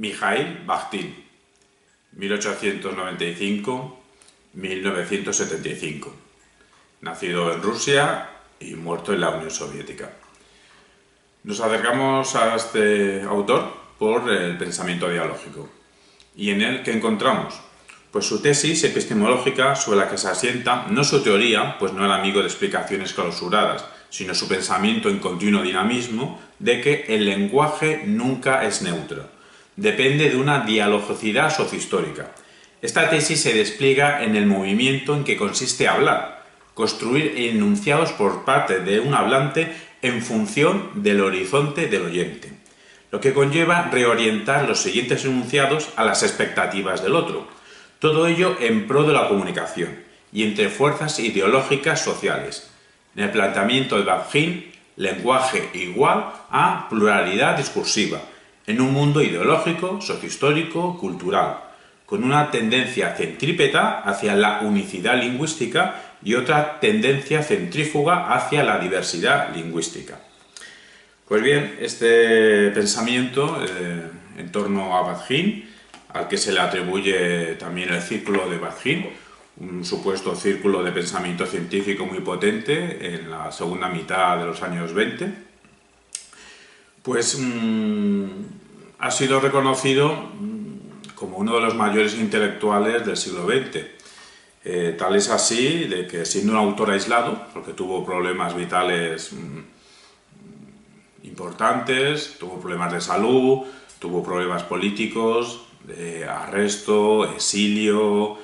Mikhail Bakhtin, 1895-1975, nacido en Rusia y muerto en la Unión Soviética. Nos acercamos a este autor por el pensamiento dialógico. ¿Y en él qué encontramos? Pues su tesis epistemológica sobre la que se asienta, no su teoría, pues no era amigo de explicaciones clausuradas, sino su pensamiento en continuo dinamismo de que el lenguaje nunca es neutro. Depende de una dialogicidad sociohistórica. Esta tesis se despliega en el movimiento en que consiste hablar, construir enunciados por parte de un hablante en función del horizonte del oyente, lo que conlleva reorientar los siguientes enunciados a las expectativas del otro. Todo ello en pro de la comunicación y entre fuerzas ideológicas sociales. En el planteamiento de Bakhtin, lenguaje igual a pluralidad discursiva, en un mundo ideológico, sociohistórico, cultural, con una tendencia centrípeta hacia la unicidad lingüística y otra tendencia centrífuga hacia la diversidad lingüística. Pues bien, este pensamiento en torno a Bakhtin, al que se le atribuye también el círculo de Bakhtin, un supuesto círculo de pensamiento científico muy potente en la segunda mitad de los años 20, pues ha sido reconocido como uno de los mayores intelectuales del siglo XX. Tal es así de que, siendo un autor aislado, porque tuvo problemas vitales importantes, tuvo problemas de salud, tuvo problemas políticos, de arresto, exilio,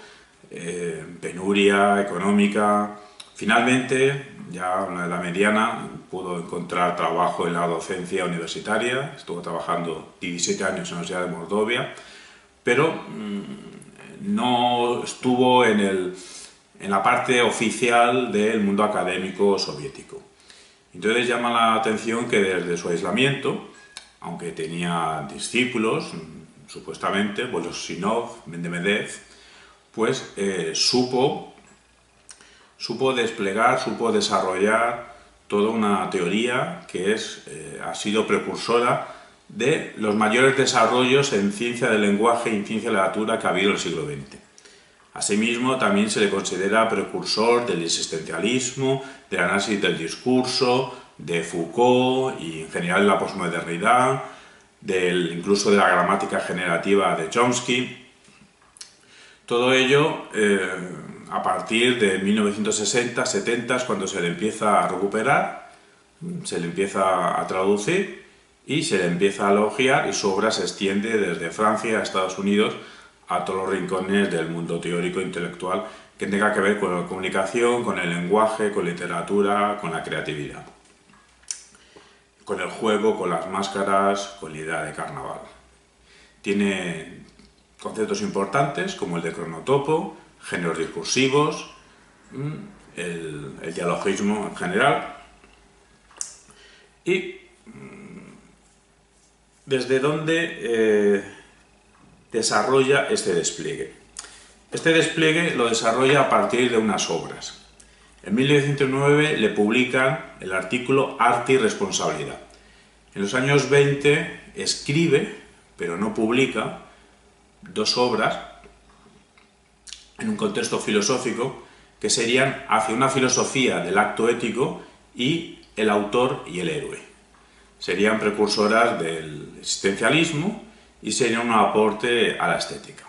penuria económica. Finalmente, ya en la edad mediana, pudo encontrar trabajo en la docencia universitaria, estuvo trabajando 17 años en la Universidad de Mordovia, pero no estuvo en la parte oficial del mundo académico soviético. Entonces llama la atención que desde su aislamiento, aunque tenía discípulos, supuestamente, Volosinov, Mendemedev, pues supo desplegar, supo desarrollar toda una teoría que ha sido precursora de los mayores desarrollos en ciencia del lenguaje y en ciencia de la literatura que ha habido en el siglo XX. Asimismo, también se le considera precursor del existencialismo, del análisis del discurso, de Foucault y en general de la posmodernidad, incluso de la gramática generativa de Chomsky. Todo ello a partir de 1960-70, cuando se le empieza a recuperar, se le empieza a traducir y se le empieza a elogiar, y su obra se extiende desde Francia a Estados Unidos a todos los rincones del mundo teórico e intelectual que tenga que ver con la comunicación, con el lenguaje, con literatura, con la creatividad, con el juego, con las máscaras, con la idea de carnaval. Tiene conceptos importantes como el de cronotopo, géneros discursivos, el dialogismo en general. ¿Y desde dónde desarrolla este despliegue? Este despliegue lo desarrolla a partir de unas obras. En 1909 le publican el artículo Arte y Responsabilidad. En los años 20 escribe, pero no publica, dos obras en un contexto filosófico que serían Hacia una filosofía del acto ético y El autor y el héroe. Serían precursoras del existencialismo y serían un aporte a la estética.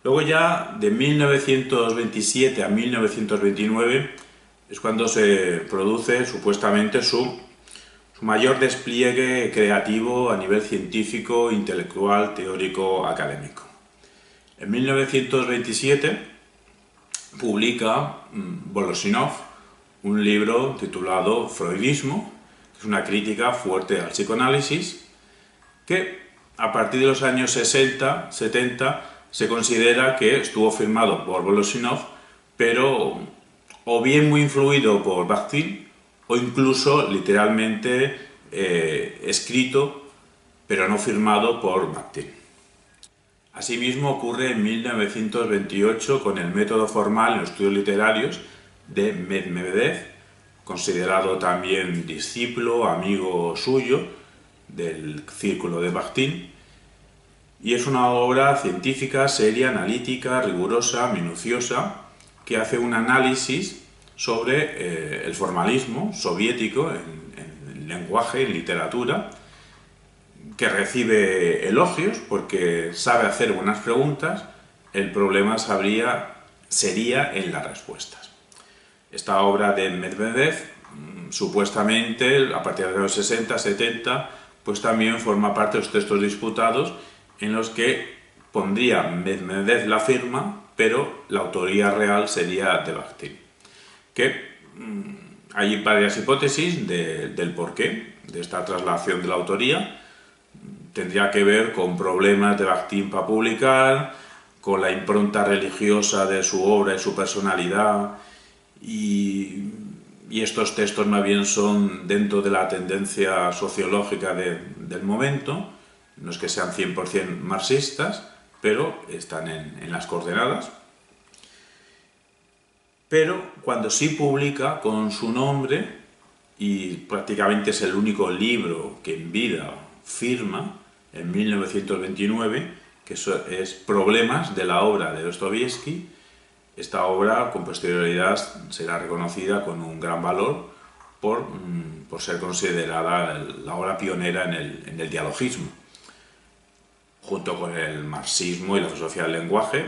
Luego ya de 1927 a 1929 es cuando se produce supuestamente su mayor despliegue creativo a nivel científico, intelectual, teórico, académico. En 1927 publica Volosinov un libro titulado Freudismo, que es una crítica fuerte al psicoanálisis, que a partir de los años 60-70 se considera que estuvo firmado por Volosinov, pero o bien muy influido por Bakhtin, o incluso literalmente escrito, pero no firmado por Bakhtin. Asimismo ocurre en 1928 con el método formal en los estudios literarios de Medvedev, considerado también discípulo, amigo suyo del círculo de Bakhtin, y es una obra científica, seria, analítica, rigurosa, minuciosa, que hace un análisis sobre el formalismo soviético en lenguaje, en literatura, que recibe elogios porque sabe hacer buenas preguntas. El problema sería en las respuestas. Esta obra de Medvedev, supuestamente, a partir de los 60, 70, pues también forma parte de los textos disputados en los que pondría Medvedev la firma, pero la autoría real sería de Bakhtin. Hay varias hipótesis del porqué de esta traslación de la autoría. Tendría que ver con problemas de Bakhtin para publicar, con la impronta religiosa de su obra y su personalidad, y estos textos más bien son dentro de la tendencia sociológica del momento. No es que sean 100% marxistas, pero están en las coordenadas. Pero cuando sí publica con su nombre, y prácticamente es el único libro que en vida firma, en 1929, que es Problemas de la obra de Dostoyevsky. Esta obra con posterioridad será reconocida con un gran valor por ser considerada la obra pionera en el dialogismo, junto con el marxismo y la filosofía del lenguaje,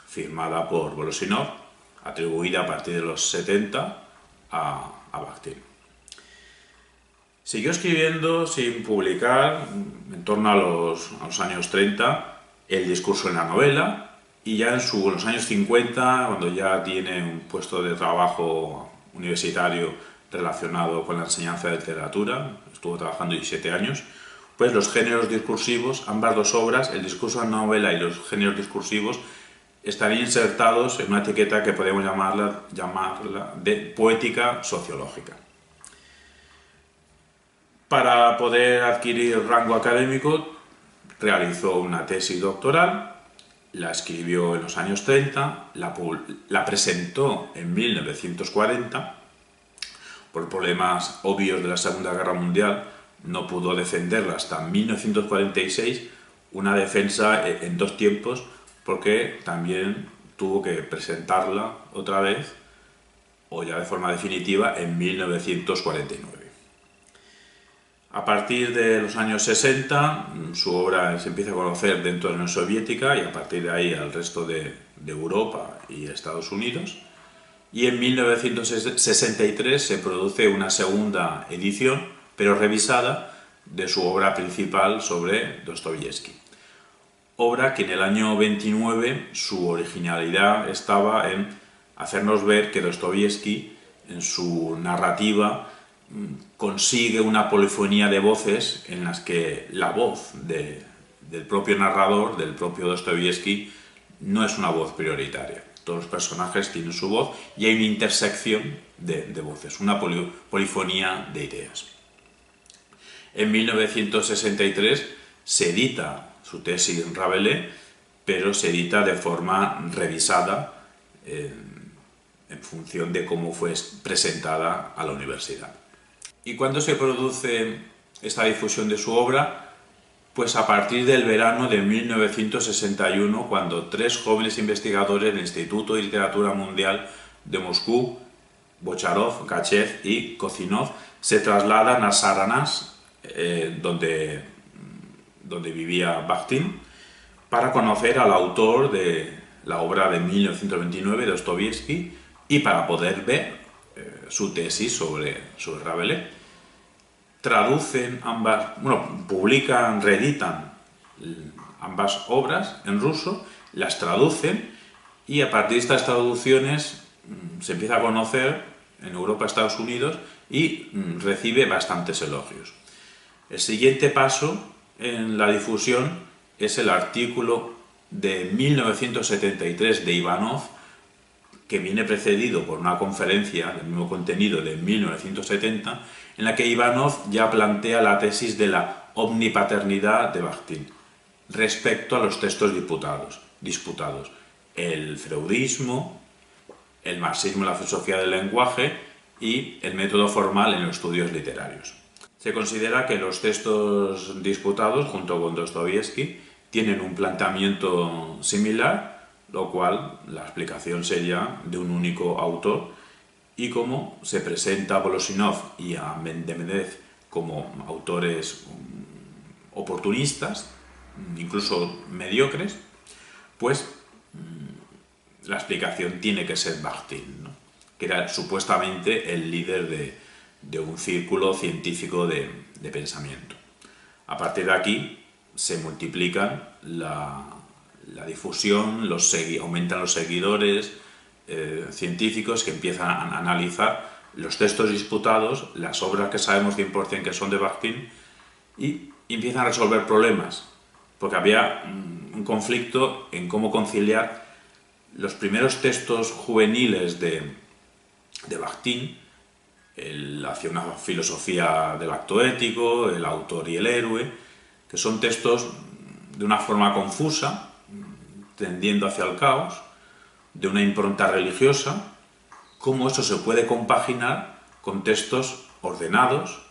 firmada por Volosinov, atribuida a partir de los 70 a Bakhtin. Siguió escribiendo sin publicar en torno a los años 30 el discurso en la novela, y ya en los años 50, cuando ya tiene un puesto de trabajo universitario relacionado con la enseñanza de literatura, estuvo trabajando 17 años, pues los géneros discursivos, ambas dos obras, el discurso en la novela y los géneros discursivos, estarían insertados en una etiqueta que podemos llamarla de poética sociológica. Para poder adquirir rango académico, realizó una tesis doctoral, la escribió en los años 30, la presentó en 1940, por problemas obvios de la Segunda Guerra Mundial, no pudo defenderla hasta 1946, una defensa en dos tiempos, porque también tuvo que presentarla otra vez, o ya de forma definitiva, en 1949. A partir de los años 60, su obra se empieza a conocer dentro de la Unión Soviética y a partir de ahí al resto de Europa y Estados Unidos. Y en 1963 se produce una segunda edición, pero revisada, de su obra principal sobre Dostoyevsky. Obra que en el año 29 su originalidad estaba en hacernos ver que Dostoyevsky, en su narrativa, consigue una polifonía de voces en las que la voz del propio narrador, del propio Dostoyevsky, no es una voz prioritaria. Todos los personajes tienen su voz y hay una intersección de voces, una polifonía de ideas. En 1963 se edita su tesis en Rabelais, pero se edita de forma revisada en función de cómo fue presentada a la universidad. ¿Y cuándo se produce esta difusión de su obra? Pues a partir del verano de 1961, cuando tres jóvenes investigadores del Instituto de Literatura Mundial de Moscú, Bocharov, Gachev y Kozinov, se trasladan a Saranas, donde vivía Bakhtin, para conocer al autor de la obra de 1929, Dostoyevsky, y para poder ver su tesis sobre Rabelais. Traducen publican, reeditan ambas obras en ruso, las traducen, y a partir de estas traducciones se empieza a conocer en Europa, Estados Unidos, y recibe bastantes elogios. El siguiente paso en la difusión es el artículo de 1973 de Ivanov, que viene precedido por una conferencia del mismo contenido de 1970, en la que Ivanov ya plantea la tesis de la omnipaternidad de Bakhtin respecto a los textos disputados, el freudismo, el marxismo y la filosofía del lenguaje y el método formal en los estudios literarios. Se considera que los textos disputados, junto con Dostoyevsky, tienen un planteamiento similar, lo cual la explicación sería de un único autor, y cómo se presenta a Volosinov y a Medvedev como autores oportunistas, incluso mediocres, pues la explicación tiene que ser Bakhtin, ¿no? Que era supuestamente el líder de un círculo científico de pensamiento. A partir de aquí se multiplican la difusión, aumentan los seguidores científicos que empiezan a analizar los textos disputados, las obras que sabemos 100% que son de Bakhtin, y empiezan a resolver problemas, porque había un conflicto en cómo conciliar los primeros textos juveniles de Bakhtin, hacia una filosofía del acto ético, el autor y el héroe, que son textos de una forma confusa, tendiendo hacia el caos, de una impronta religiosa, cómo eso se puede compaginar con textos ordenados,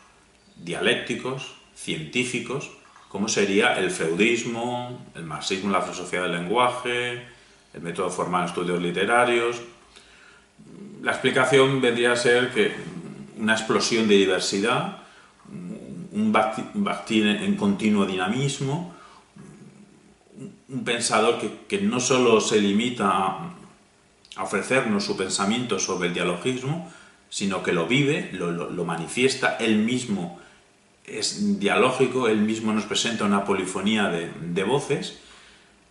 dialécticos, científicos, como sería el freudismo, el marxismo, la filosofía del lenguaje, el método formal en estudios literarios. La explicación vendría a ser que una explosión de diversidad, un Bakhtin en continuo dinamismo, un pensador que no solo se limita a ofrecernos su pensamiento sobre el dialogismo, sino que lo vive, lo manifiesta, él mismo es dialógico, él mismo nos presenta una polifonía de voces,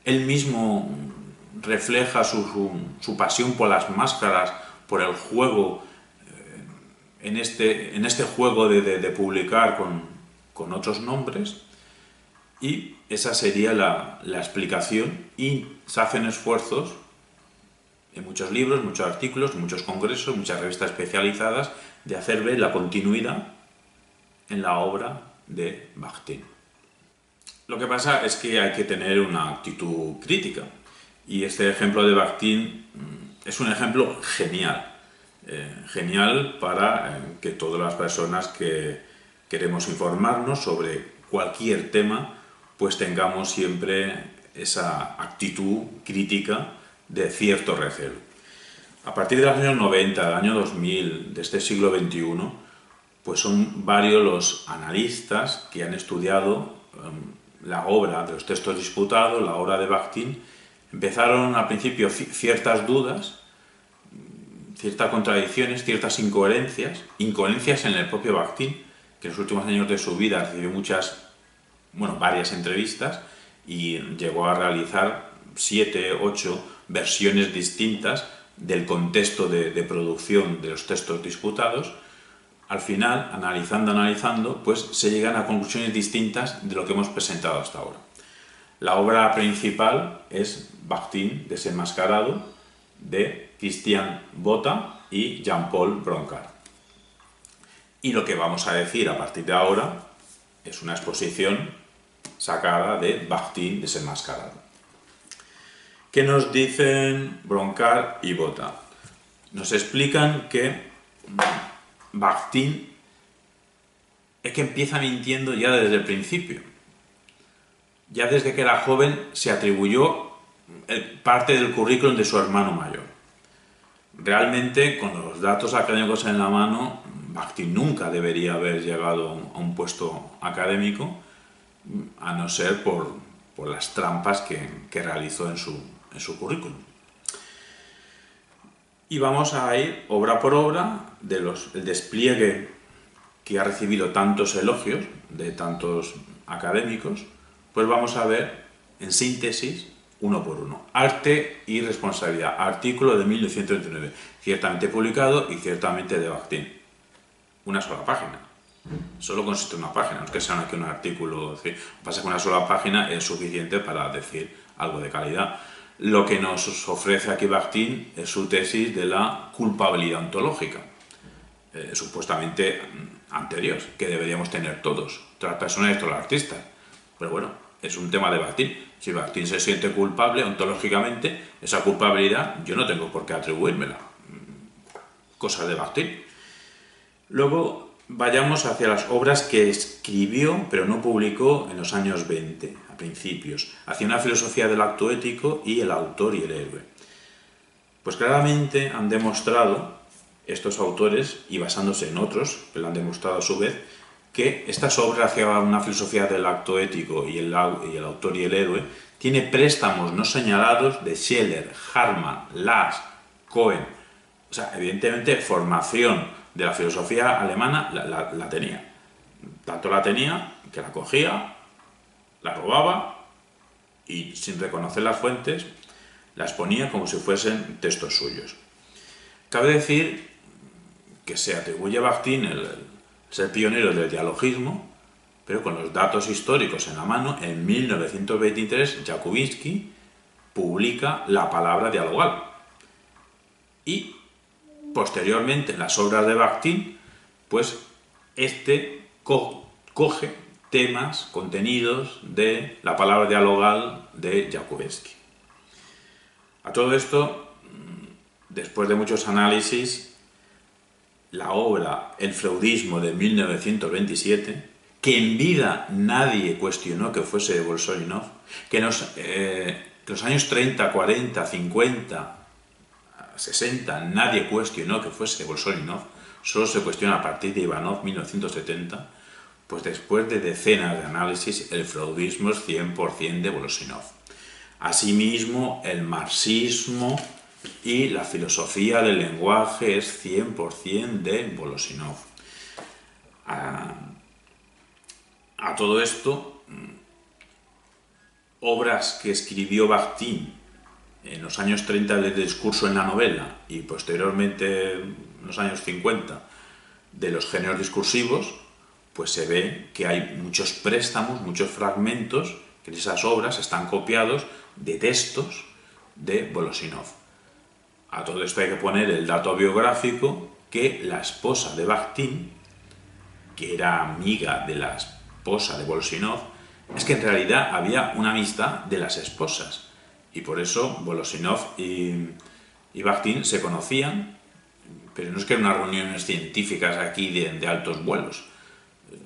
él mismo refleja su pasión por las máscaras, por el juego, en este juego de publicar con otros nombres, y esa sería la explicación, y se hacen esfuerzos en muchos libros, muchos artículos, muchos congresos, muchas revistas especializadas, de hacer ver la continuidad en la obra de Bakhtin. Lo que pasa es que hay que tener una actitud crítica, y este ejemplo de Bakhtin es un ejemplo genial, genial para que todas las personas que queremos informarnos sobre cualquier tema, pues tengamos siempre esa actitud crítica de cierto recelo. A partir de los años 90, del año 2000, de este siglo XXI, pues son varios los analistas que han estudiado la obra de los textos disputados, la obra de Bakhtin. Empezaron al principio ciertas dudas, ciertas contradicciones, ciertas incoherencias en el propio Bakhtin, que en los últimos años de su vida recibió varias entrevistas y llegó a realizar 7, 8 versiones distintas del contexto de producción de los textos disputados. Al final, analizando, pues se llegan a conclusiones distintas de lo que hemos presentado hasta ahora. La obra principal es Bakhtin, desenmascarado, de Christian Botha y Jean-Paul Broncard. Y lo que vamos a decir a partir de ahora es una exposición sacada de Bakhtin desenmascarado. ¿Qué nos dicen Broncard y Botha? Nos explican que Bakhtin es que empieza mintiendo ya desde el principio. Ya desde que era joven se atribuyó parte del currículum de su hermano mayor. Realmente, con los datos académicos en la mano, Bakhtin nunca debería haber llegado a un puesto académico, a no ser por las trampas que realizó en su currículum. Y vamos a ir obra por obra el despliegue que ha recibido tantos elogios de tantos académicos, pues vamos a ver en síntesis uno por uno. Arte y responsabilidad, artículo de 1939, ciertamente publicado y ciertamente de Bakhtin. Una sola página. Solo consiste en una página, no es que sea aquí un artículo. Lo que pasa es que una sola página es suficiente para decir algo de calidad. Lo que nos ofrece aquí Bakhtin es su tesis de la culpabilidad ontológica, supuestamente anterior, que deberíamos tener todas las personas y todos los artistas. Pero bueno, es un tema de Bakhtin. Si Bakhtin se siente culpable ontológicamente, esa culpabilidad yo no tengo por qué atribuírmela. Cosas de Bakhtin. Luego vayamos hacia las obras que escribió pero no publicó en los años 20, a principios, hacia una filosofía del acto ético y el autor y el héroe. Pues claramente han demostrado estos autores, y basándose en otros que lo han demostrado a su vez, que estas obras hacia una filosofía del acto ético y el autor y el héroe tiene préstamos no señalados de Scheler, Hartmann, Lasch, Cohen. O sea, evidentemente formación de la filosofía alemana la tenía. Tanto la tenía que la cogía, la robaba y sin reconocer las fuentes las ponía como si fuesen textos suyos. Cabe decir que se atribuye a Bakhtin el ser pionero del dialogismo, pero con los datos históricos en la mano, en 1923 Jakubinsky publica La palabra dialogal. Y posteriormente en las obras de Bakhtin, pues coge temas, contenidos de La palabra dialogal de Jakubinsky. A todo esto, después de muchos análisis, la obra El freudismo de 1927, que en vida nadie cuestionó que fuese de Bolsólinov, que en los años 30, 40, 50, 60 nadie cuestionó que fuese de Bolsólinov, solo se cuestiona a partir de Ivanov, 1970, pues después de decenas de análisis, el freudismo es 100% de Bolsólinov. Asimismo, el marxismo y la filosofía del lenguaje es 100% de Bolsólinov. A todo esto, obras que escribió Bakhtin en los años 30 del discurso en la novela y posteriormente en los años 50 de los géneros discursivos, pues se ve que hay muchos préstamos, muchos fragmentos que en esas obras están copiados de textos de Bolsólinov. A todo esto hay que poner el dato biográfico que la esposa de Bakhtin, que era amiga de la esposa de Bolsólinov, es que en realidad había una amistad de las esposas y por eso Bolsólinov y Bakhtin se conocían, pero no es que eran unas reuniones científicas aquí de altos vuelos,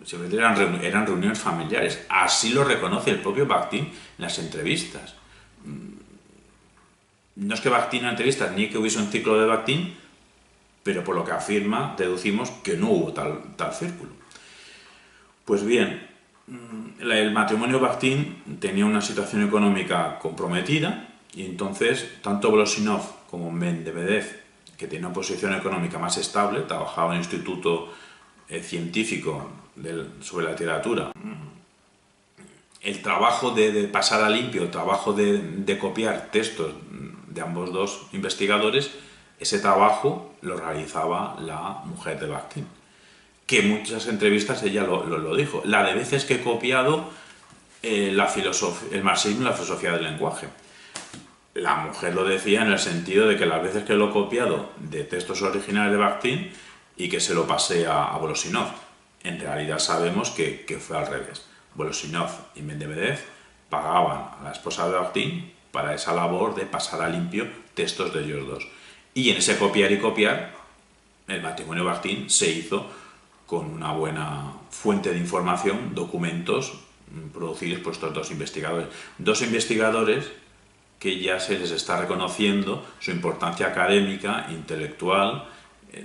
simplemente eran reuniones familiares. Así lo reconoce el propio Bakhtin en las entrevistas. No es que Bakhtin en entrevistas ni que hubiese un ciclo de Bakhtin, pero por lo que afirma deducimos que no hubo tal círculo. Pues bien, el matrimonio Bakhtin tenía una situación económica comprometida y entonces tanto Bolsólinov como Mendebedev, que tenía una posición económica más estable, trabajaba en un instituto científico sobre la literatura. El trabajo de pasar a limpio, el trabajo de copiar textos de ambos dos investigadores, ese trabajo lo realizaba la mujer de Bakhtin, que en muchas entrevistas ella lo dijo. La de veces que he copiado el marxismo y la filosofía del lenguaje. La mujer lo decía en el sentido de que las veces que lo he copiado de textos originales de Bakhtin y que se lo pasé a Bolsólinov. En realidad sabemos que fue al revés. Bolsólinov y Mendebedev pagaban a la esposa de Bakhtin para esa labor de pasar a limpio textos de ellos dos. Y en ese copiar y copiar, el matrimonio Bakhtin se hizo con una buena fuente de información, documentos producidos por estos dos investigadores. Dos investigadores que ya se les está reconociendo su importancia académica, intelectual.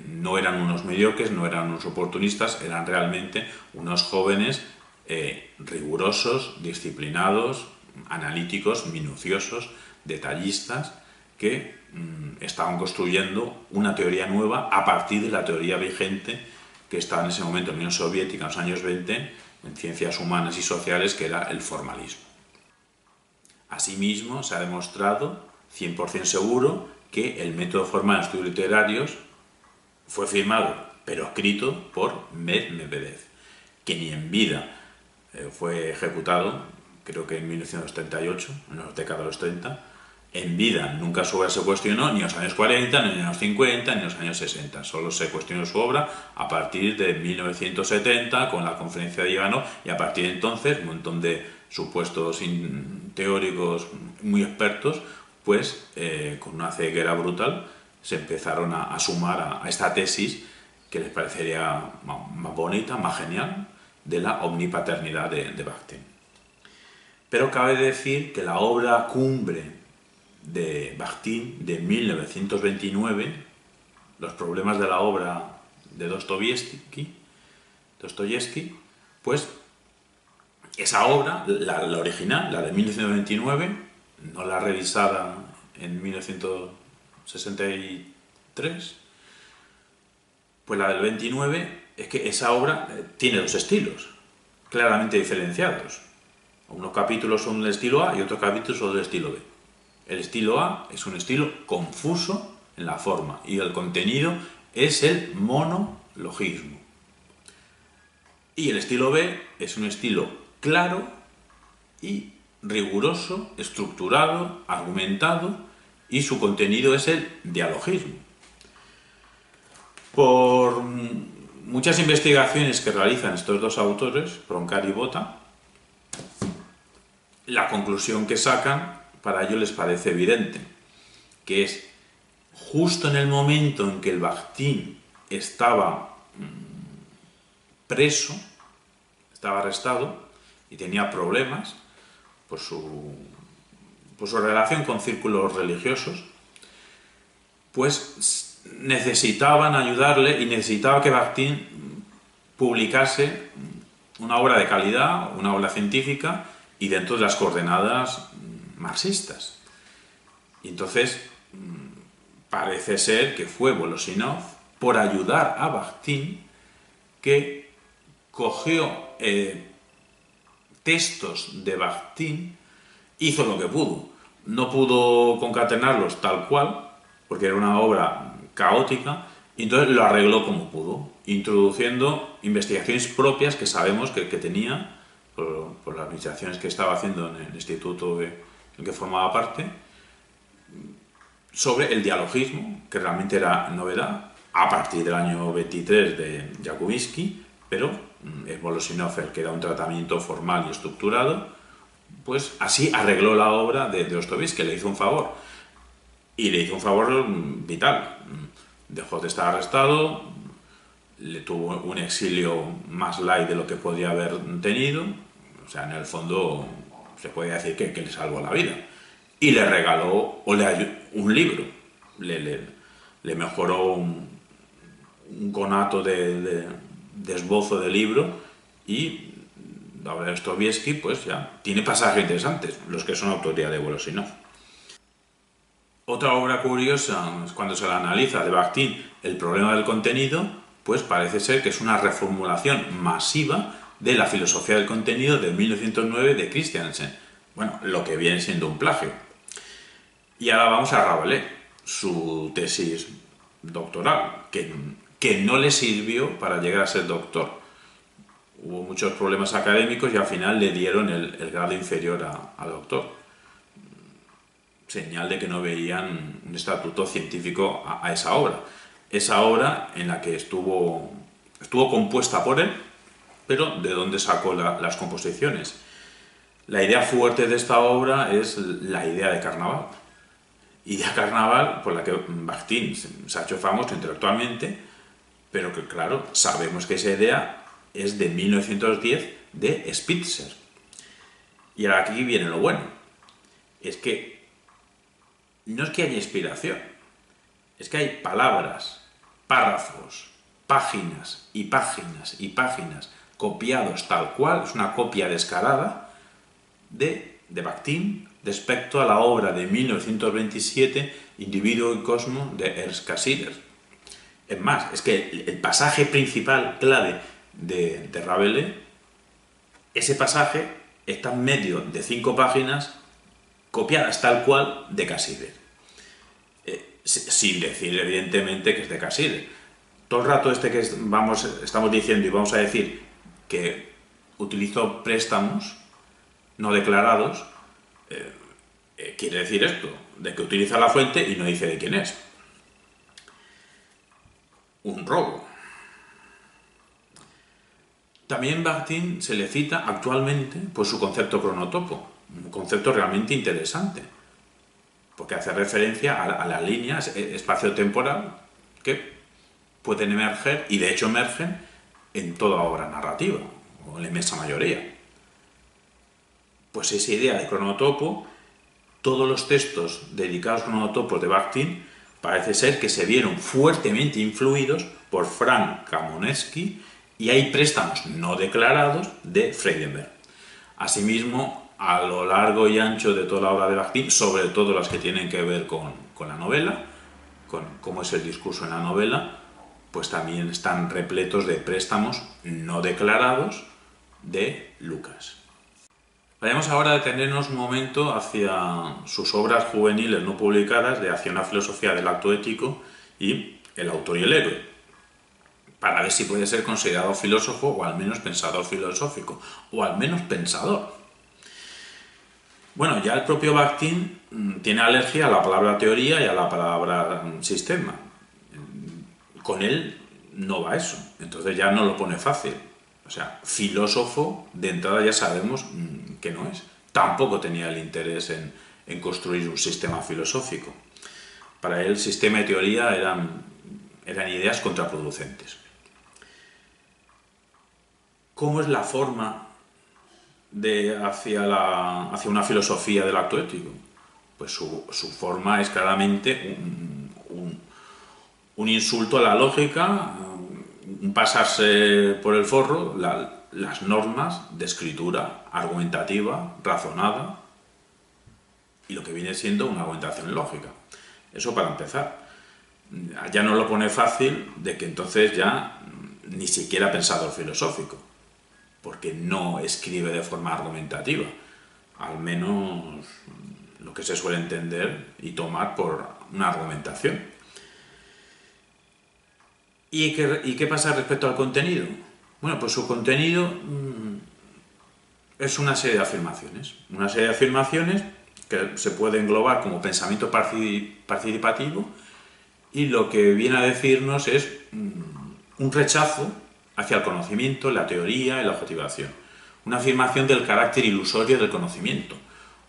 No eran unos mediocres, no eran unos oportunistas, eran realmente unos jóvenes rigurosos, disciplinados, analíticos, minuciosos, detallistas, que estaban construyendo una teoría nueva a partir de la teoría vigente que estaba en ese momento en la Unión Soviética, en los años 20, en ciencias humanas y sociales, que era el formalismo. Asimismo, se ha demostrado 100% seguro que el método formal en estudios literarios fue firmado, pero escrito por Medvedev, que ni en vida fue ejecutado, creo que en 1938, en la década de los 30, en vida nunca su obra se cuestionó, ni en los años 40, ni en los años 50, ni en los años 60. Solo se cuestionó su obra a partir de 1970, con la conferencia de Ivanov, y a partir de entonces un montón de supuestos teóricos muy expertos, pues con una ceguera brutal, se empezaron a sumar a esta tesis que les parecería más bonita, más genial, de la omnipaternidad de Bakhtin. Pero cabe decir que la obra cumbre de Bakhtin de 1929, Los problemas de la obra de Dostoyevsky, pues esa obra, la original, la de 1929, no la revisada en 1963, pues la del 29, es que esa obra tiene dos estilos, claramente diferenciados. Unos capítulos son del estilo A y otros capítulos son del estilo B. El estilo A es un estilo confuso en la forma y el contenido es el monologismo. Y el estilo B es un estilo claro y riguroso, estructurado, argumentado, y su contenido es el dialogismo. Por muchas investigaciones que realizan estos dos autores, Broncar y Botta, la conclusión que sacan para ellos les parece evidente, que es justo en el momento en que el Bakhtin estaba preso, estaba arrestado y tenía problemas por su relación con círculos religiosos, pues necesitaban ayudarle y necesitaba que Bakhtin publicase una obra de calidad, una obra científica y dentro de las coordenadas marxistas. Y entonces parece ser que fue Volosinov, por ayudar a Bakhtin, que cogió textos de Bakhtin, hizo lo que pudo. No pudo concatenarlos tal cual, porque era una obra caótica, y entonces lo arregló como pudo, introduciendo investigaciones propias que sabemos que tenía por las investigaciones que estaba haciendo en el instituto en que formaba parte, sobre el dialogismo, que realmente era novedad, a partir del año 23 de Jakubinsky, pero es Volosinov el que da un tratamiento formal y estructurado, pues así arregló la obra de Dostoyevsky, le hizo un favor. Y le hizo un favor vital. Dejó de estar arrestado, le tuvo un exilio más light de lo que podía haber tenido, o sea, en el fondo se puede decir que le salvó la vida. Y le regaló un libro, le mejoró un conato de esbozo de libro, y la obra de Dostoyevsky pues ya tiene pasajes interesantes, los que son autoría de Volosinov. Otra obra curiosa, cuando se la analiza, de Bakhtin, El problema del contenido, pues parece ser que es una reformulación masiva de la filosofía del contenido de 1909 de Christiansen. Bueno, lo que viene siendo un plagio. Y ahora vamos a Rabelais, su tesis doctoral, que no le sirvió para llegar a ser doctor. Hubo muchos problemas académicos y al final le dieron el grado inferior a doctor. Señal de que no veían un estatuto científico a esa obra. Esa obra en la que estuvo compuesta por él, pero ¿de dónde sacó las composiciones? La idea fuerte de esta obra es la idea de carnaval. Idea carnaval por la que Bakhtin se ha hecho famoso intelectualmente, pero que claro, sabemos que esa idea es de 1910 de Spitzer. Y ahora aquí viene lo bueno. Es que no es que haya inspiración, es que hay palabras, párrafos, páginas y páginas y páginas copiados tal cual, es una copia descarada de Bakhtin respecto a la obra de 1927, Individuo y Cosmo, de Ernst Cassirer. Es más, es que el pasaje principal, clave de Rabelais, ese pasaje está en medio de 5 páginas copiadas tal cual de Cassirer. Sin decir, evidentemente, que es de Cassirer. Todo el rato que estamos diciendo y vamos a decir que utilizó préstamos no declarados, quiere decir esto, de que utiliza la fuente y no dice de quién es. Un robo. También Bakhtin se le cita actualmente por su concepto cronotopo, un concepto realmente interesante, porque hace referencia a la línea espacio-temporal que pueden emerger, y de hecho emergen, en toda obra narrativa, o en la inmensa mayoría. Pues esa idea de cronotopo, todos los textos dedicados a cronotopos de Bakhtin parece ser que se vieron fuertemente influidos por Frank Kamenetsky, y hay préstamos no declarados de Freudenberg. Asimismo, a lo largo y ancho de toda la obra de Bakhtin, sobre todo las que tienen que ver con la novela, con cómo es el discurso en la novela, pues también están repletos de préstamos no declarados de Lucas. Vayamos ahora a detenernos un momento hacia sus obras juveniles no publicadas de Hacia una filosofía del acto ético y El autor y el héroe, para ver si puede ser considerado filósofo o al menos pensador filosófico, o al menos pensador. Bueno, ya el propio Bakhtin tiene alergia a la palabra teoría y a la palabra sistema. Con él no va eso, entonces ya no lo pone fácil. O sea, filósofo, de entrada ya sabemos que no es. Tampoco tenía el interés en construir un sistema filosófico. Para él, sistema y teoría eran ideas contraproducentes. ¿Cómo es la forma hacia una filosofía del acto ético? Pues su forma es claramente un insulto a la lógica, un pasarse por el forro las normas de escritura argumentativa, razonada, y lo que viene siendo una argumentación lógica. Eso para empezar. Ya no lo pone fácil de que entonces ya ni siquiera pensador filosófico, porque no escribe de forma argumentativa, al menos lo que se suele entender y tomar por una argumentación. ¿Y qué pasa respecto al contenido? Bueno, pues su contenido es una serie de afirmaciones que se puede englobar como pensamiento participativo, y lo que viene a decirnos es un rechazo hacia el conocimiento, la teoría y la objetivación. Una afirmación del carácter ilusorio del conocimiento,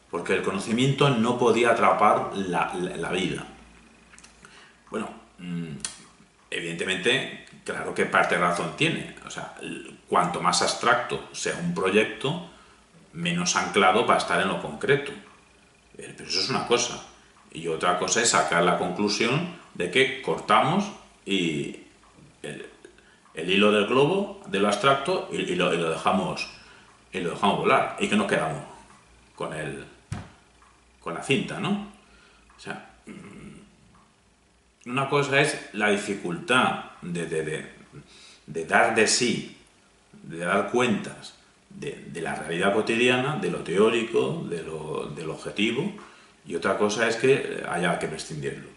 porque el conocimiento no podía atrapar la vida. Bueno, evidentemente, claro que parte de razón tiene. O sea, cuanto más abstracto sea un proyecto, menos anclado va a estar en lo concreto. Pero eso es una cosa. Y otra cosa es sacar la conclusión de que cortamos y el hilo del globo, de lo abstracto, y lo dejamos volar. ¿Y que nos quedamos? Con la cinta, ¿no? O sea, una cosa es la dificultad de dar de sí, de dar cuentas de la realidad cotidiana, de lo teórico, de lo objetivo, y otra cosa es que haya que prescindirlo.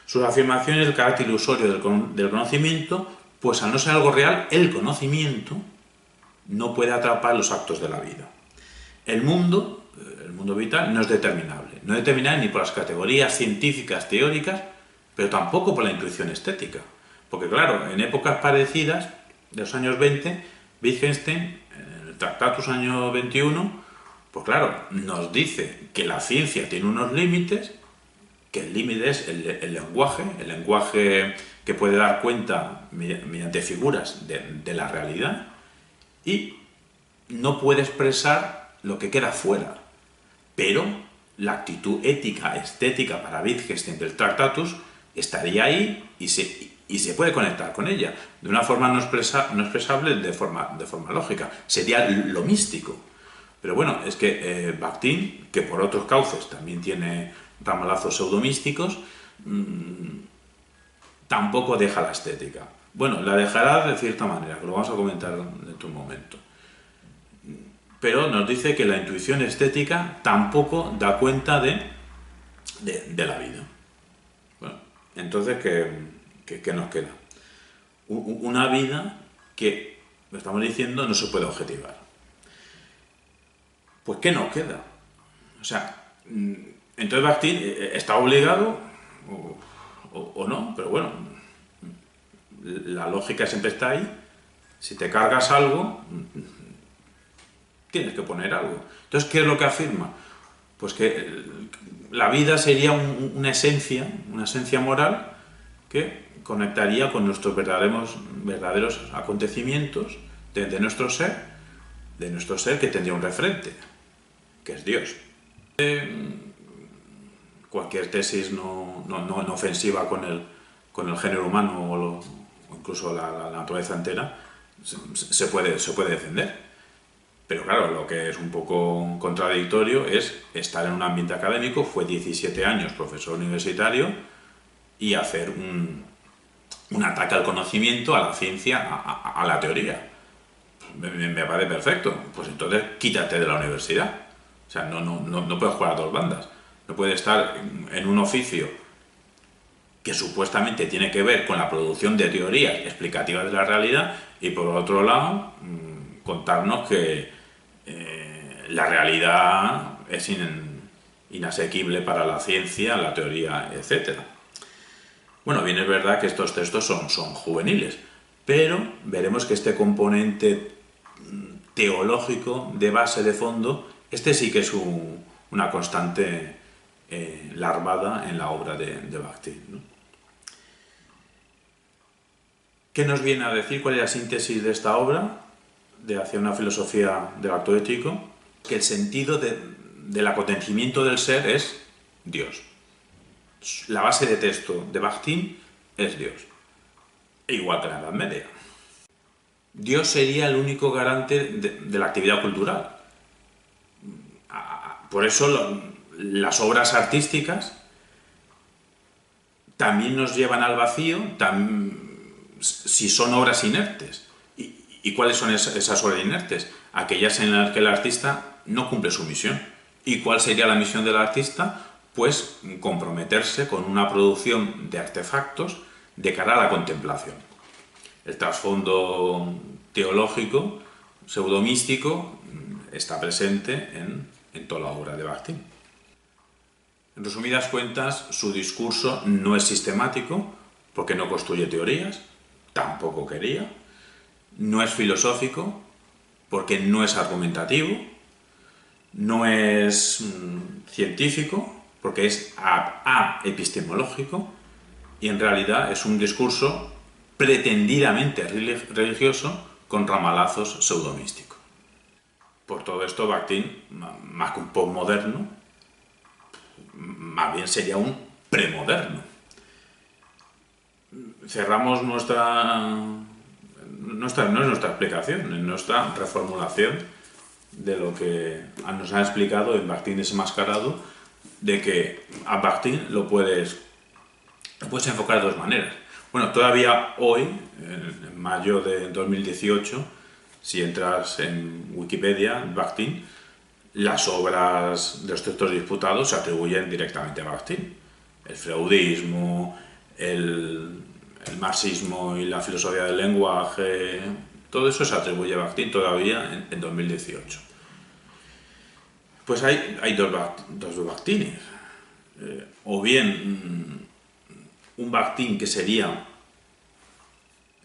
Sus afirmaciones del carácter ilusorio del conocimiento, pues al no ser algo real, el conocimiento no puede atrapar los actos de la vida. El mundo vital no es determinable ni por las categorías científicas teóricas, pero tampoco por la intuición estética. Porque claro, en épocas parecidas, de los años 20, Wittgenstein, en el Tractatus año 21, pues claro, nos dice que la ciencia tiene unos límites, que el límite es el lenguaje que puede dar cuenta mediante figuras de la realidad, y no puede expresar lo que queda fuera. Pero la actitud ética, estética para Wittgenstein del Tractatus estaría ahí y se puede conectar con ella de una forma no expresable de forma lógica. Sería lo místico. Pero bueno, es que Bakhtin, que por otros cauces también tiene ramalazos pseudomísticos, tampoco deja la estética. Bueno, la dejará de cierta manera, que lo vamos a comentar dentro de un momento. Pero nos dice que la intuición estética tampoco da cuenta de la vida. Bueno, entonces, ¿qué nos queda? Una vida que, lo estamos diciendo, no se puede objetivar. Pues ¿qué nos queda? O sea, entonces Bakhtin está obligado, o no, pero bueno, la lógica siempre está ahí. Si te cargas algo, tienes que poner algo. Entonces, ¿qué es lo que afirma? Pues que la vida sería una esencia moral que conectaría con nuestros verdaderos acontecimientos de nuestro ser que tendría un referente, que es Dios. Cualquier tesis no ofensiva con el género humano o incluso la naturaleza entera se puede defender. Pero claro, lo que es un poco contradictorio es estar en un ambiente académico, fue 17 años profesor universitario, y hacer un ataque al conocimiento, a la ciencia, a la teoría. Me parece perfecto. Pues entonces quítate de la universidad. O sea, no puedes jugar a dos bandas. No puedes estar en un oficio que supuestamente tiene que ver con la producción de teorías explicativas de la realidad y por otro lado contarnos que la realidad es inasequible para la ciencia, la teoría, etc. Bueno, bien es verdad que estos textos son juveniles, pero veremos que este componente teológico de base, de fondo, este sí que es una constante larvada en la obra de Bakhtin, ¿no? ¿Qué nos viene a decir? ¿Cuál es la síntesis de esta obra? De hacia una filosofía del acto ético, que el sentido del acontecimiento del ser es Dios. La base de texto de Bakhtin es Dios, igual que en la Edad Media. Dios sería el único garante de la actividad cultural. Por eso las obras artísticas también nos llevan al vacío si son obras inertes. ¿Y cuáles son esas obras inertes? Aquellas en las que el artista no cumple su misión. ¿Y cuál sería la misión del artista? Pues comprometerse con una producción de artefactos de cara a la contemplación. El trasfondo teológico, pseudomístico, está presente en toda la obra de Bakhtin. En resumidas cuentas, su discurso no es sistemático, porque no construye teorías, tampoco quería. No es filosófico, porque no es argumentativo. No es científico, porque es epistemológico, y en realidad es un discurso pretendidamente religioso con ramalazos pseudomísticos. Por todo esto, Bakhtin, más que un postmoderno, más bien sería un premoderno. Cerramos no es nuestra explicación, es nuestra reformulación de lo que nos han explicado en Bakhtin desenmascarado, de que a Bakhtin lo puedes enfocar de dos maneras. Bueno, todavía hoy, en mayo de 2018, si entras en Wikipedia, Bakhtin, las obras de los textos disputados se atribuyen directamente a Bakhtin. El freudismo, el marxismo y la filosofía del lenguaje, todo eso se atribuye a Bakhtin todavía en 2018. Pues hay dos Bakhtines. O bien un Bakhtin que sería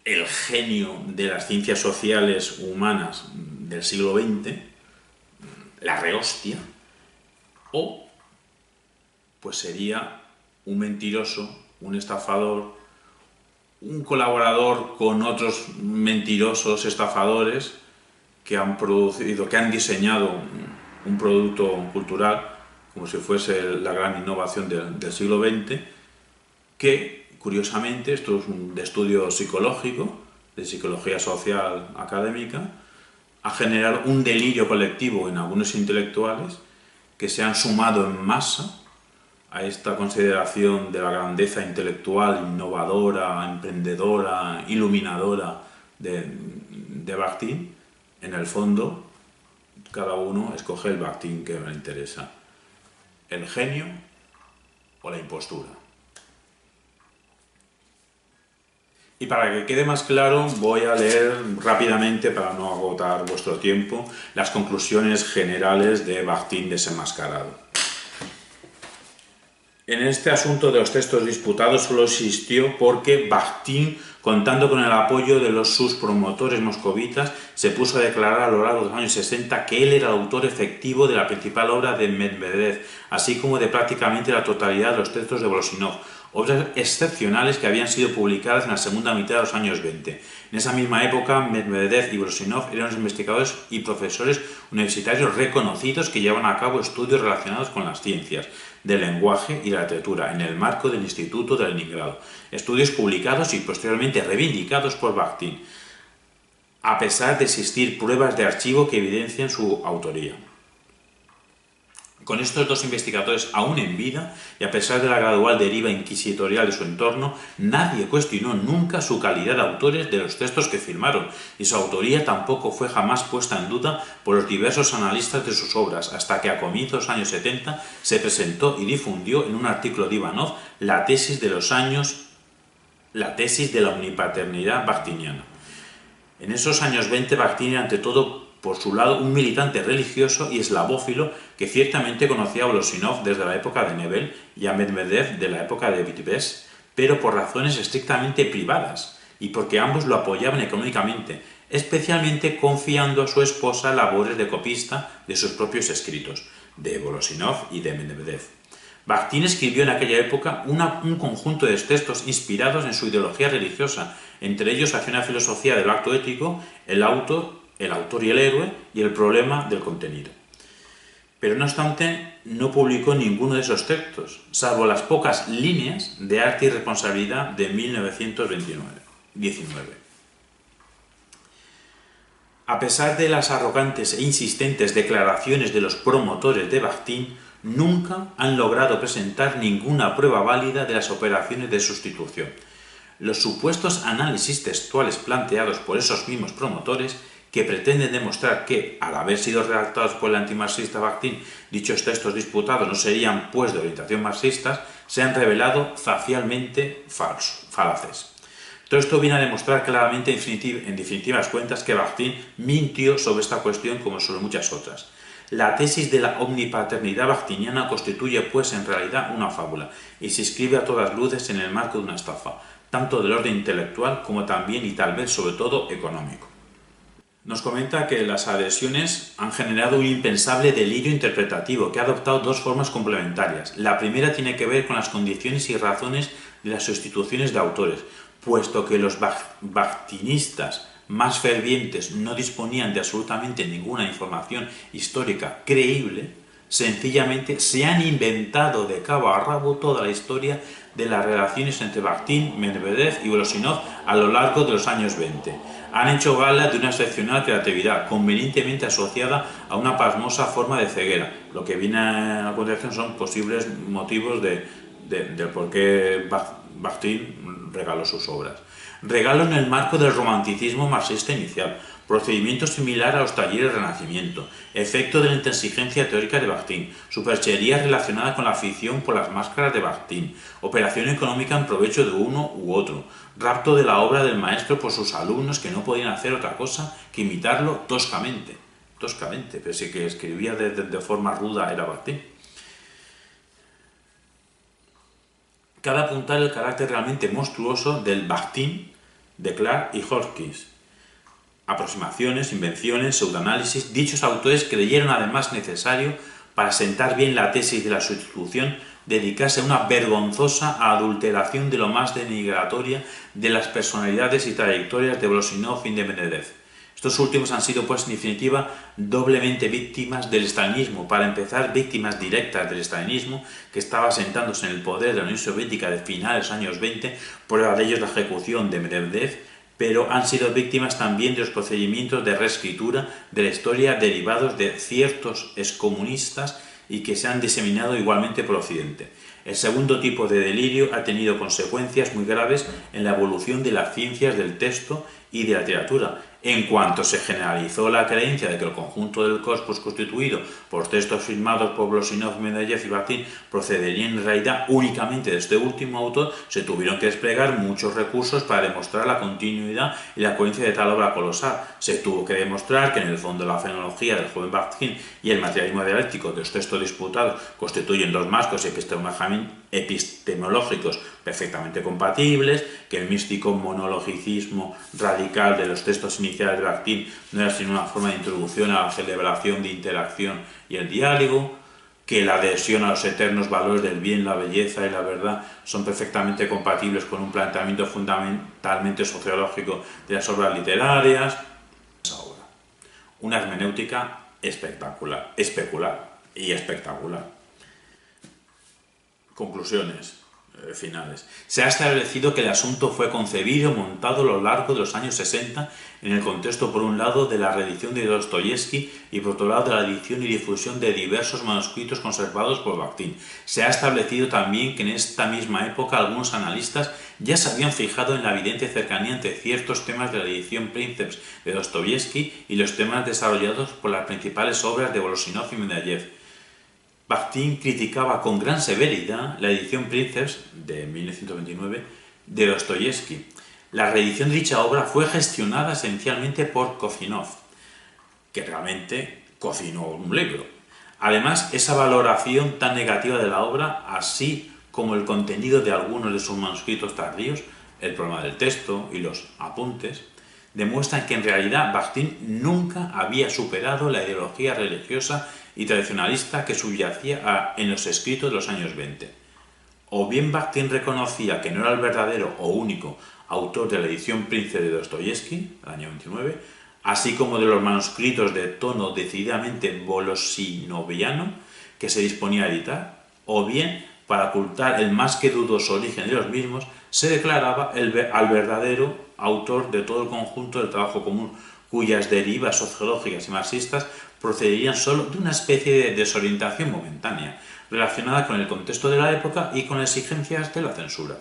el genio de las ciencias sociales humanas del siglo XX, la rehostia, o pues sería un mentiroso, un estafador, un colaborador con otros mentirosos estafadores que han diseñado un producto cultural como si fuese la gran innovación del siglo XX, que curiosamente, esto es de estudio psicológico, de psicología social académica, ha generado un delirio colectivo en algunos intelectuales que se han sumado en masa a esta consideración de la grandeza intelectual, innovadora, emprendedora, iluminadora de Bakhtin. En el fondo, cada uno escoge el Bakhtin que le interesa, el genio o la impostura. Y para que quede más claro, voy a leer rápidamente, para no agotar vuestro tiempo, las conclusiones generales de Bakhtin desenmascarado. En este asunto de los textos disputados solo existió porque Bakhtin, contando con el apoyo de sus promotores moscovitas, se puso a declarar a lo largo de los años 60 que él era el autor efectivo de la principal obra de Medvedev, así como de prácticamente la totalidad de los textos de Volosinov, obras excepcionales que habían sido publicadas en la segunda mitad de los años 20. En esa misma época, Medvedev y Brosinov eran los investigadores y profesores universitarios reconocidos que llevaban a cabo estudios relacionados con las ciencias del lenguaje y la literatura en el marco del Instituto de Leningrado, estudios publicados y posteriormente reivindicados por Bakhtin, a pesar de existir pruebas de archivo que evidencian su autoría. Con estos dos investigadores aún en vida, y a pesar de la gradual deriva inquisitorial de su entorno, nadie cuestionó nunca su calidad de autores de los textos que firmaron, y su autoría tampoco fue jamás puesta en duda por los diversos analistas de sus obras, hasta que a comienzos de los años 70 se presentó y difundió en un artículo de Ivanov la tesis de la omnipaternidad bakhtiniana. En esos años 20, Bakhtin era ante todo, por su lado, un militante religioso y eslavófilo que ciertamente conocía a Brosinov desde la época de Nebel y a Medvedev de la época de Vitéz, pero por razones estrictamente privadas y porque ambos lo apoyaban económicamente, especialmente confiando a su esposa labores de copista de sus propios escritos, de Brosinov y de Medvedev. Bakhtin escribió en aquella época un conjunto de textos inspirados en su ideología religiosa, entre ellos hacia una filosofía del acto ético, el autor y el héroe y el problema del contenido. Pero no obstante, no publicó ninguno de esos textos, salvo las pocas líneas de Arte y Responsabilidad de 1919. A pesar de las arrogantes e insistentes declaraciones de los promotores de Bakhtin, nunca han logrado presentar ninguna prueba válida de las operaciones de sustitución. Los supuestos análisis textuales planteados por esos mismos promotores, que pretenden demostrar que, al haber sido redactados por el antimarxista Bakhtin, dichos textos disputados no serían, pues, de orientación marxista, se han revelado facialmente falaces. Todo esto viene a demostrar claramente, en definitivas cuentas, que Bakhtin mintió sobre esta cuestión como sobre muchas otras. La tesis de la omnipaternidad bakhtiniana constituye, pues, en realidad una fábula, y se inscribe a todas luces en el marco de una estafa, tanto del orden intelectual como también y tal vez sobre todo económico. Nos comenta que las adhesiones han generado un impensable delirio interpretativo que ha adoptado dos formas complementarias. La primera tiene que ver con las condiciones y razones de las sustituciones de autores, puesto que los bakhtinistas más fervientes no disponían de absolutamente ninguna información histórica creíble, sencillamente se han inventado de cabo a rabo toda la historia de las relaciones entre Bakhtin, Medvedev y Brosinov a lo largo de los años 20. Han hecho gala de una excepcional creatividad, convenientemente asociada a una pasmosa forma de ceguera. Lo que viene a continuación son posibles motivos del por qué Bakhtin regaló sus obras. Regalo en el marco del romanticismo marxista inicial, procedimiento similar a los talleres Renacimiento, efecto de la intransigencia teórica de Bakhtin, superchería relacionada con la afición por las máscaras de Bakhtin, operación económica en provecho de uno u otro, rapto de la obra del maestro por sus alumnos que no podían hacer otra cosa que imitarlo toscamente, pese que escribía de forma ruda era Bakhtin. Cabe apuntar el carácter realmente monstruoso del Bakhtin de Clark y Hopkins. Aproximaciones, invenciones, pseudoanálisis, dichos autores creyeron además necesario, para sentar bien la tesis de la sustitución, dedicarse a una vergonzosa adulteración de lo más denigratoria de las personalidades y trayectorias de Brosinov y de Medvedev. Estos últimos han sido, pues, en definitiva, doblemente víctimas del estalinismo. Para empezar, víctimas directas del estalinismo, que estaba asentándose en el poder de la Unión Soviética de finales de los años 20, prueba de ello es la ejecución de Medvedev, pero han sido víctimas también de los procedimientos de reescritura de la historia derivados de ciertos excomunistas y que se han diseminado igualmente por Occidente. El segundo tipo de delirio ha tenido consecuencias muy graves en la evolución de las ciencias del texto y de la literatura, en cuanto se generalizó la creencia de que el conjunto del corpus constituido por textos firmados por Brosinov, Medvedev y Bakhtin procederían en realidad únicamente de este último autor, se tuvieron que desplegar muchos recursos para demostrar la continuidad y la coherencia de tal obra colosal. Se tuvo que demostrar que en el fondo la fenomenología del joven Bakhtin y el materialismo dialéctico de los textos disputados constituyen dos marcos epistemológicos perfectamente compatibles, que el místico monologicismo radical de los textos iniciales de Bakhtin no era sino una forma de introducción a la celebración de interacción y el diálogo, que la adhesión a los eternos valores del bien, la belleza y la verdad son perfectamente compatibles con un planteamiento fundamentalmente sociológico de las obras literarias. Esa obra. Una hermenéutica espectacular, especular y espectacular. Conclusiones finales. Se ha establecido que el asunto fue concebido y montado a lo largo de los años 60 en el contexto, por un lado, de la reedición de Dostoyevsky y, por otro lado, de la edición y difusión de diversos manuscritos conservados por Bakhtin. Se ha establecido también que en esta misma época algunos analistas ya se habían fijado en la evidente cercanía entre ciertos temas de la edición Princeps de Dostoyevsky y los temas desarrollados por las principales obras de Volosinov y Mendeléev. Bakhtin criticaba con gran severidad la edición Princeps de 1929 de Dostoyevsky. La reedición de dicha obra fue gestionada esencialmente por Kozinov, que realmente cocinó un libro. Además, esa valoración tan negativa de la obra, así como el contenido de algunos de sus manuscritos tardíos, el problema del texto y los apuntes, demuestran que en realidad Bakhtin nunca había superado la ideología religiosa y tradicionalista que subyacía en los escritos de los años 20. O bien Bakhtin reconocía que no era el verdadero o único autor de la edición Príncipe de Dostoyevsky, el año 29, así como de los manuscritos de tono decididamente volosinoviano que se disponía a editar, o bien, para ocultar el más que dudoso origen de los mismos, se declaraba al verdadero autor de todo el conjunto del trabajo común, cuyas derivas sociológicas y marxistas procederían solo de una especie de desorientación momentánea, relacionada con el contexto de la época y con las exigencias de la censura.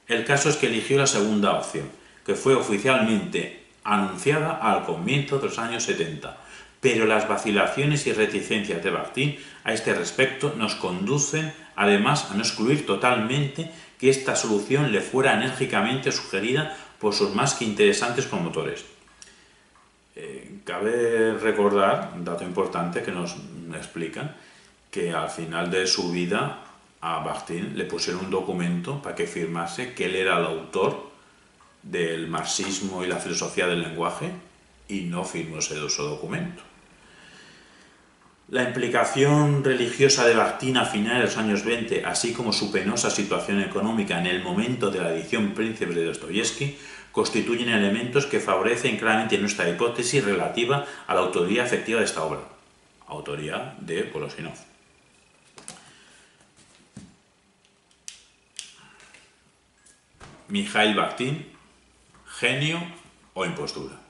El caso es que eligió la segunda opción, que fue oficialmente anunciada al comienzo de los años 70, pero las vacilaciones y reticencias de Bakhtin a este respecto nos conducen además a no excluir totalmente que esta solución le fuera enérgicamente sugerida por sus más que interesantes promotores. Cabe recordar, un dato importante que nos explican, que al final de su vida a Bakhtin le pusieron un documento para que firmase que él era el autor del marxismo y la filosofía del lenguaje, y no firmó ese documento. La implicación religiosa de Bakhtin a finales de los años 20, así como su penosa situación económica en el momento de la edición Príncipe de Dostoyevsky, constituyen elementos que favorecen claramente nuestra hipótesis relativa a la autoría efectiva de esta obra, autoría de Volosinov. Mikhail Bakhtin, genio o impostura.